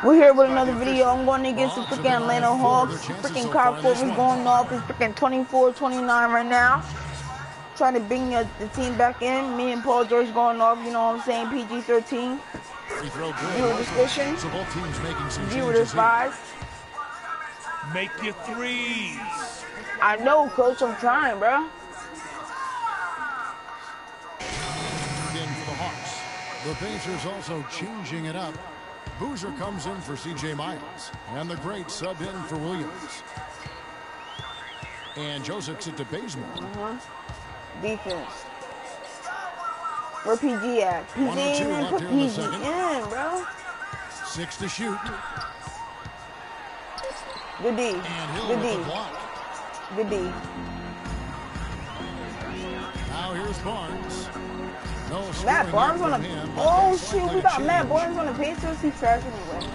We're here with another video. I'm going against the freaking Atlanta Hawks. Freaking Korver is going off. It's freaking 24-29 right now. Trying to bring the team back in. Me and Paul George going off, you know what I'm saying? PG-13. Viewer discussion. Viewer despise. Make your threes. I know, coach. I'm trying, bro. Again for the Hawks. The Pacers also changing it up. Boozer comes in for C.J. Miles. And the great sub in for Williams. And Joseph's it to Bazemore. Defense. Where PG at? PG in, put PG in, bro. 6 to shoot. Good D. Good D. Good D. Now here's Barnes. No Matt Barnes on the... Oh, shoot. We got Matt Barnes on the Pacers. He's trash anyway.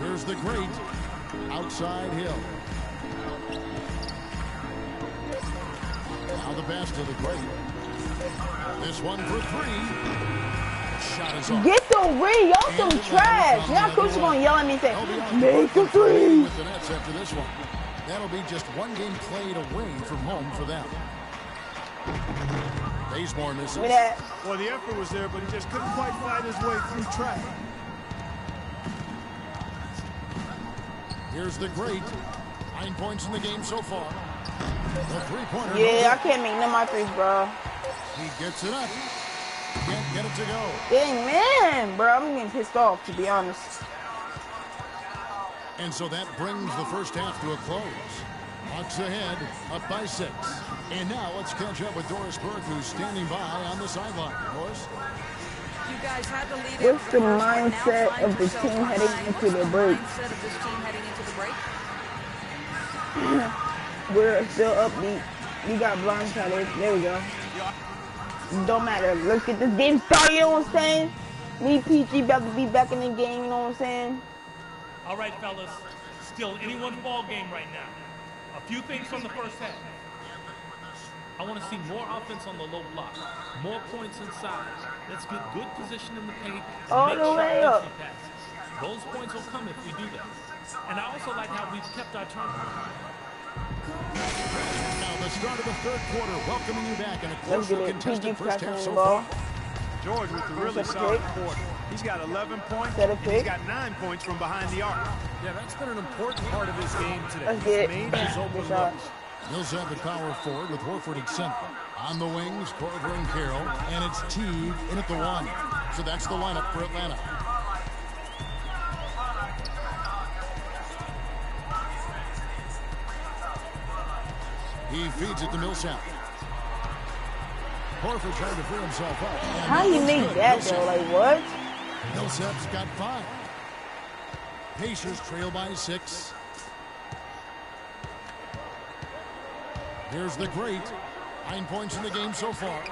Here's the great outside Hill. Now the pass to the great. This one for 3. Shot is off. Get the ring. Y'all some trash. Now coach is going to yell at me and say, make the three. With the Nets after this one. That'll be just one game played away from home for them. Bazemore misses. Well, the effort was there, but he just couldn't quite fight his way through traffic. Here's the great. 9 points in the game so far. The three-pointer. Yeah, I can't make none of my threes, bro. He gets it up. Can't get it to go. Dang, man, bro. I'm getting pissed off, to be honest. And so that brings the first half to a close. Hawks ahead, up by 6. And now let's catch up with Doris Burke, who's standing by on the sideline. Doris? You guys had the lead. What's the mindset of the team heading into the break? We're still upbeat. We got blindsided. There we go. Don't matter. Let's get this game started, you know what I'm saying? Me, PG, about to be back in the game, you know what I'm saying? All right, fellas. Still anyone's ball game right now. A few things from the first half. I want to see more offense on the low block. More points inside. Let's get good position in the paint. All the way up. Passes. Those points will come if we do that. And I also like how we've kept our turnover. Now the start of the third quarter, welcoming you back in a closely contested first half so ball. far. George with the really solid quarter. He's got 11 points. He's got 9 points from behind the arc. Yeah, that's been an important part of his game today. Let's get He's made his open looks. Millsap at power forward with Horford at center. On the wings, Korver and Carroll, and it's Teague in at the 1. So that's the lineup for Atlanta. He feeds it to Millsap. Horford trying to free himself up. How you make that though? Like what? Millsap's got 5. Pacers trail by 6. Here's the great. 9 points in the game so far.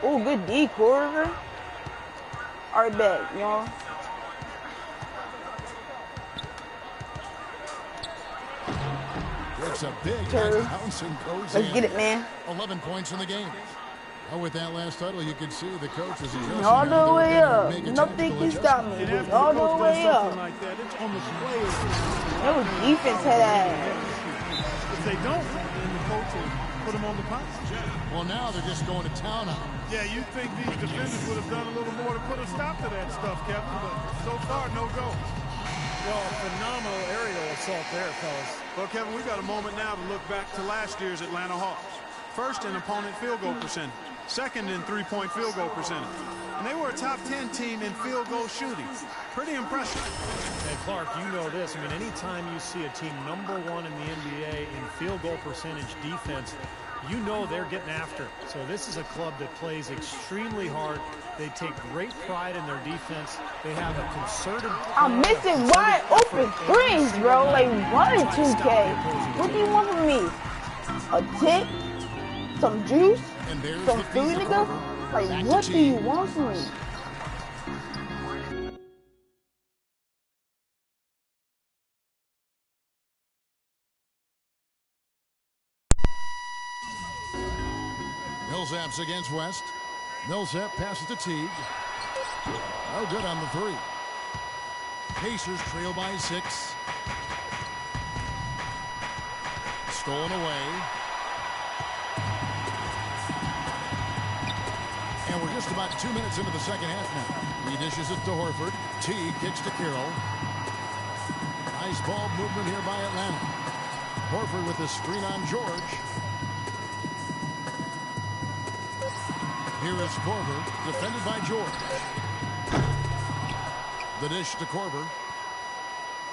Oh, good D, Korver. Alright, bet, you know. It's a big bounce and goes Let's in. get it, man. 11 points in the game. Oh, with that last title, you can see the coach is adjusting. All the way up. Nothing can stop me. All the way up. Like that, it's on the players. That was defense head ass. If they don't, then the coach will put them on the post. Well, now they're just going to town on it. Yeah, you'd think these defenders would have done a little more to put a stop to that stuff, Captain, but so far, no go. Well, phenomenal aerial assault there, fellas. Well, Kevin, we got a moment now to look back to last year's Atlanta Hawks. First in opponent field goal percentage. Second in three-point field goal percentage. And they were a top 10 team in field goal shooting. Pretty impressive. And Clark, you know this. I mean, anytime you see a team #1 in the NBA in field goal percentage defense, you know they're getting after it. So this is a club that plays extremely hard. They take great pride in their defense. They have a concerted... I'm missing wide open threes, bro. Like, what in 2K? What do you want from me? A tick? Some juice? Some food, nigga? Like, what do you want from me? Millsap's against West. Millsap passes to Teague. No good on the 3. Pacers trail by 6. Stolen away. And we're just about 2 minutes into the second half now. He dishes it to Horford. Teague kicks to Carroll. Nice ball movement here by Atlanta. Horford with the screen on George. Here is Korver, defended by George. The dish to Korver.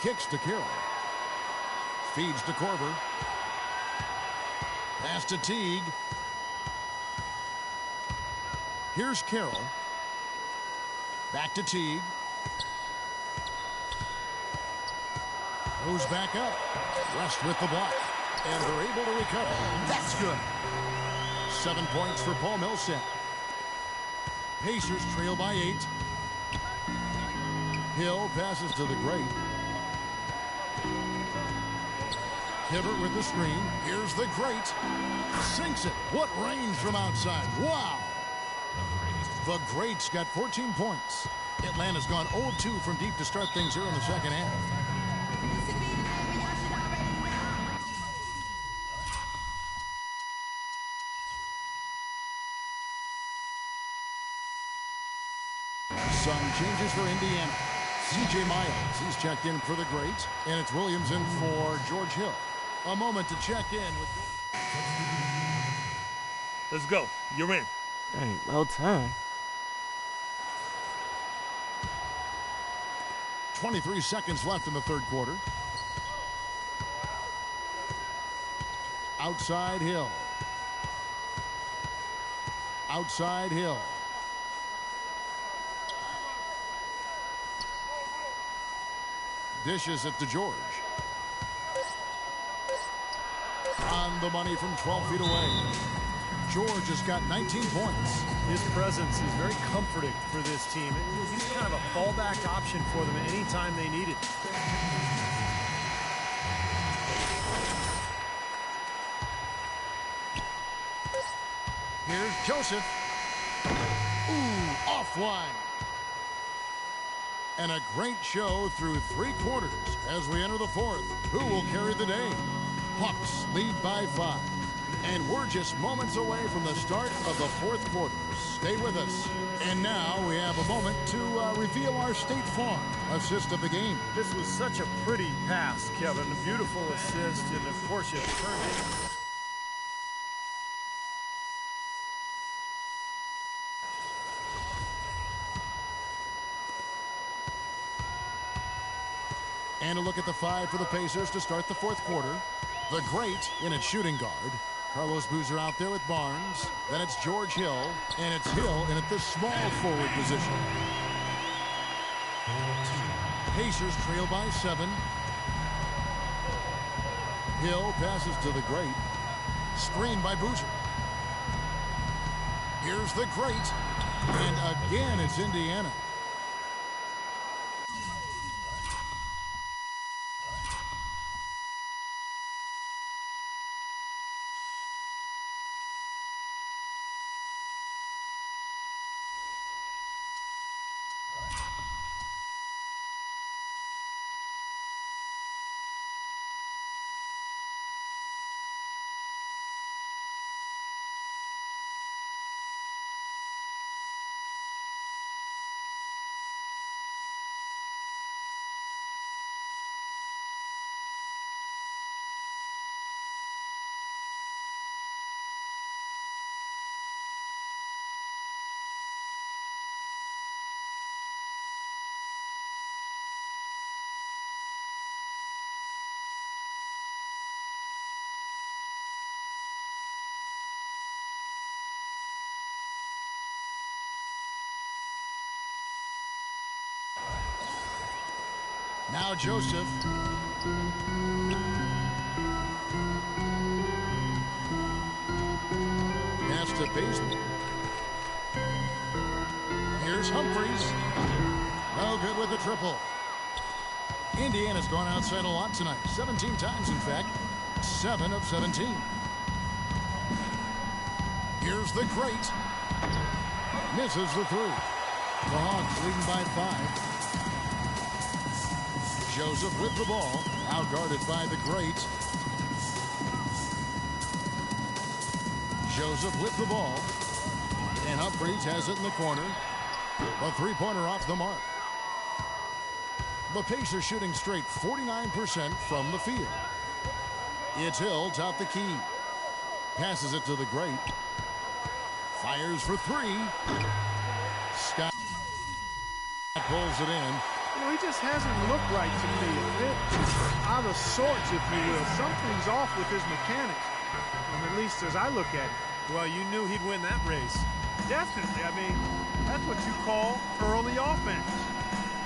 Kicks to Carroll. Feeds to Korver. Pass to Teague. Here's Carroll. Back to Teague. Goes back up. West with the block. And they're able to recover. That's good. 7 points for Paul Millsap. Pacers trail by 8. Hill passes to the great. Hibbert with the screen. Here's the great. Sinks it. What range from outside. Wow. The great's got 14 points. Atlanta's gone 0 of 2 from deep to start things here in the second half. Some changes for Indiana. C.J. Miles, he's checked in for the great, and it's Williams in for George Hill. A moment to check in with... Let's go. You're in. Dang, well time. 23 seconds left in the third quarter. Outside Hill. Outside Hill. Dishes it to George. On the money from 12 feet away. George has got 19 points. His presence is very comforting for this team. He's kind of a fallback option for them anytime they need it. Here's Joseph. Ooh, offline. And a great show through 3 quarters as we enter the fourth. Who will carry the day? Hawks lead by 5. And we're just moments away from the start of the fourth quarter. Stay with us. And now we have a moment to reveal our State Farm assist of the game. This was such a pretty pass, Kevin. A beautiful assist, and of course it turned it. And a look at the 5 for the Pacers to start the fourth quarter. The great in its shooting guard. Carlos Boozer out there with Barnes. Then it's George Hill. And it's Hill in at the small forward position. Pacers trail by 7. Hill passes to the great. Screened by Boozer. Here's the great. And again, it's Indiana. Now Joseph. Pass to Bazemore. Here's Humphries. No good with the triple. Indiana's gone outside a lot tonight. 17 times, in fact. 7 of 17. Here's the great. Misses the 3. The Hawks leading by 5. Joseph with the ball. Now guarded by the great. Joseph with the ball. And Humphries has it in the corner. A three-pointer off the mark. The Pacers shooting straight 49% from the field. It's Hill, top the key. Passes it to the great. Fires for three. Scott pulls it in. You know, he just hasn't looked right to me. A bit out of sorts, if you will. Something's off with his mechanics, at least as I look at it. Well, you knew he'd win that race. Definitely. I mean, that's what you call early offense.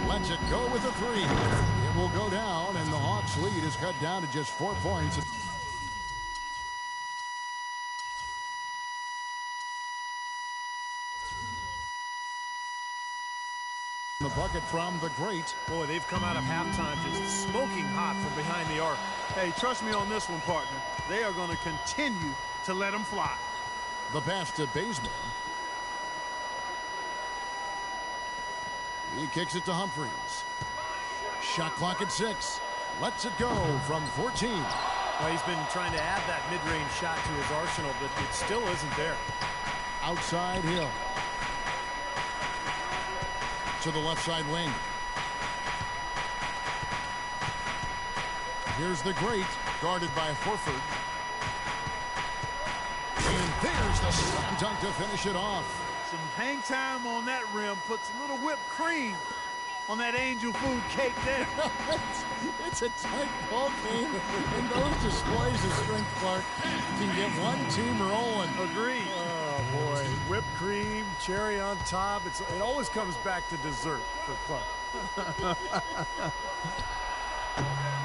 Lets it go with a three. It will go down, and the Hawks' lead is cut down to just 4 points. The bucket from the great. Boy, they've come out of halftime just smoking hot from behind the arc. Hey, trust me on this one, partner. They are going to continue to let them fly. The pass to Bazemore. He kicks it to Humphries. Shot clock at 6. Lets it go from 14. Well, he's been trying to add that mid-range shot to his arsenal, but it still isn't there. Outside Hill. To the left side wing. Here's the great, guarded by Horford. And there's the slam dunk to finish it off. Some hang time on that rim puts a little whipped cream on that angel food cake there. It's a tight ball game, and those displays of strength, Clark, can get one team rolling. Agreed. Oh, boy. Whipped cream, cherry on top. It always comes back to dessert for Clark.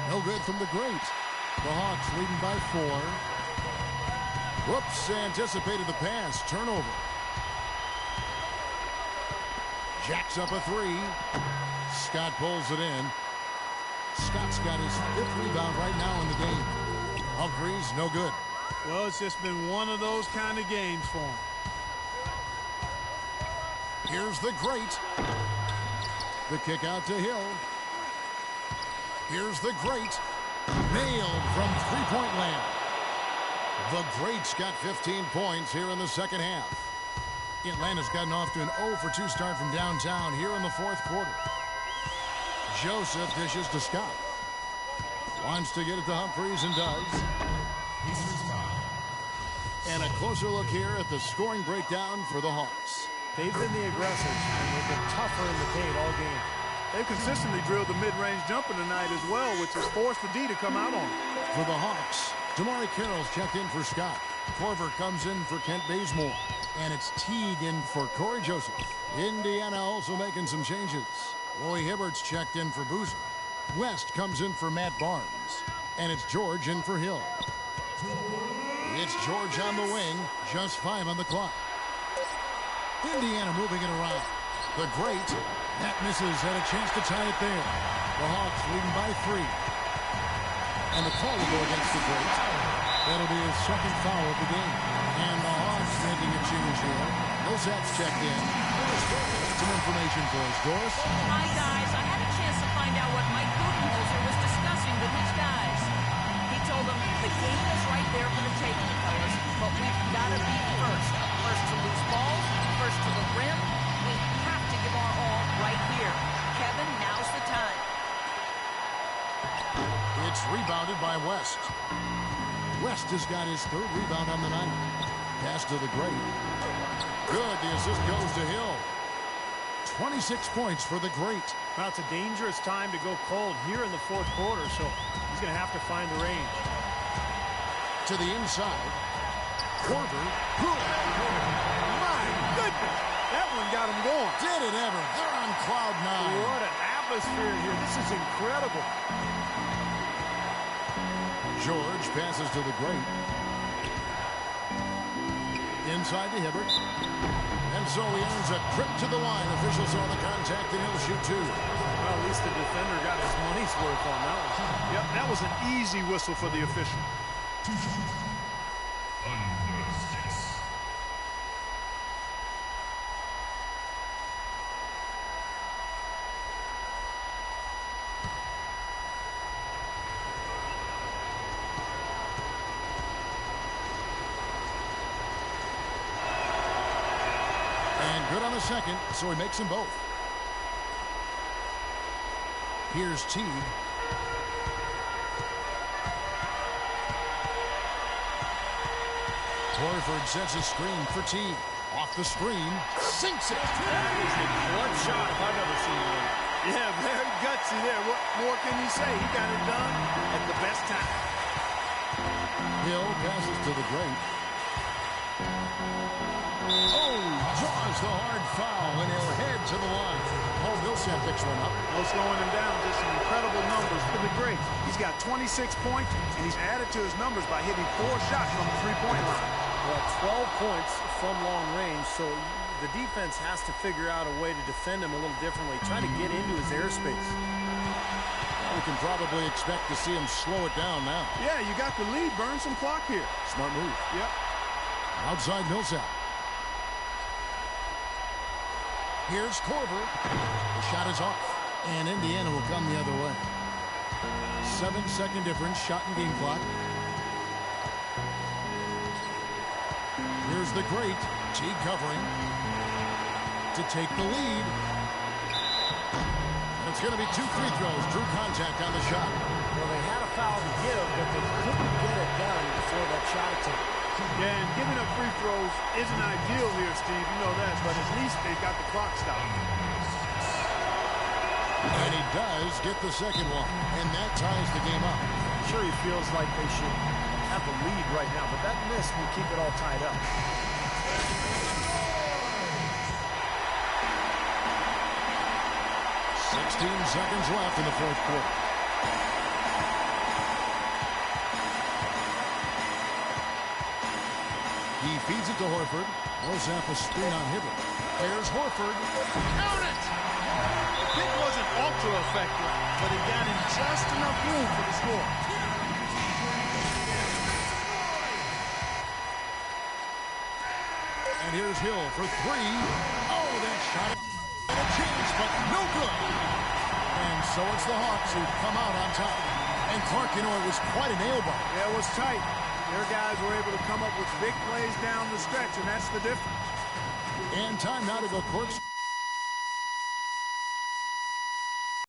No good from the great. The Hawks leading by 4. Whoops, anticipated the pass. Turnover. Jacks up a 3. Scott pulls it in. Scott's got his 5th rebound right now in the game. Humphries, no good. Well, it's just been one of those kind of games for him. Here's the great. The kick out to Hill. Here's the great. Nailed from three-point land. The great's got 15 points here in the second half. Atlanta's gotten off to an 0-for-2 start from downtown here in the 4th quarter. Joseph dishes to Scott. Wants to get it to Humphries and does. And a closer look here at the scoring breakdown for the Hawks. They've been the aggressors, and they've been tougher in the paint all game. They've consistently drilled the mid-range jumper tonight as well, which has forced the D to come out on them. For the Hawks, Damari Carroll's checked in for Scott. Korver comes in for Kent Bazemore. And it's Teague in for Corey Joseph. Indiana also making some changes. Roy Hibbert's checked in for Boozer. West comes in for Matt Barnes. And it's George in for Hill. It's George on the wing. Just 5 on the clock. Indiana moving it around. The great. That misses. Had a chance to tie it there. The Hawks leading by 3. And the call will go against the great. That'll be his 2nd foul of the game. And the Hawks making a change here. Millsap's checked in. Some information for us, Doris. Hi, guys. I had a chance to find out what Mike Budenholzer was discussing with his guys. He told them the game is right there for the taking, fellas, but we've got to be first. First to lose balls, first to the rim. We have to give our all right here. Kevin, now's the time. It's rebounded by West. West has got his 3rd rebound on the night. Pass to the great. Good. The assist goes to Hill. 26 points for the great. Well, it's a dangerous time to go cold here in the 4th quarter, so he's going to have to find the range. To the inside. Korver. My goodness. That one got him going. Did it ever. They're on cloud 9. What an atmosphere here. This is incredible. George passes to the great. Inside to Hibbert. And so he earns a trip to the line. Officials saw the contact and he'll shoot 2. Well, at least the defender got his money's worth on that one. Yep, that was an easy whistle for the official. And good on the second, so he makes them both. Here's Teague. Korver sets a screen for Teague. Off the screen, sinks it. That is a clutch shot if I've ever seen one. Yeah, very gutsy there. What more can you say? He got it done at the best time. Hill passes to the great. Oh, draws the hard foul, and he'll head to the line. Oh, Millsap picks one up. No slowing him down. Just some incredible numbers for the great. He's got 26 points, and he's added to his numbers by hitting 4 shots from the three-point line. Well, 12 points from long range, so the defense has to figure out a way to defend him a little differently, try to get into his airspace. We can probably expect to see him slow it down now. Yeah, you got the lead. Burn some clock here. Smart move. Yep. Outside Millsap. Here's Korver. The shot is off, and Indiana will come the other way. 7-second difference, shot and game clock. Here's the great Teague covering to take the lead. It's going to be 2 free throws. Drew contact on the shot. Well, they had a foul to give, but they couldn't get it done before that shot attempt. Yeah, and giving up free throws isn't ideal here, Steve. You know that, but at least they got the clock stopped. And he does get the second one, and that ties the game up. I'm sure he feels like they should have the lead right now, but that miss will keep it all tied up. 16 seconds left in the fourth quarter. He feeds it to Horford. Millsap a screen on Hibbert. There's Horford. Count it! The pick wasn't ultra effective, but he got in just enough room for the score. And here's Hill for 3. Oh, that shot. And a chance, but no good. And so it's the Hawks who come out on top. And Clark, you know, it was quite a nail-biter. Yeah, it was tight. Their guys were able to come up with big plays down the stretch, and that's the difference. And time now to go court.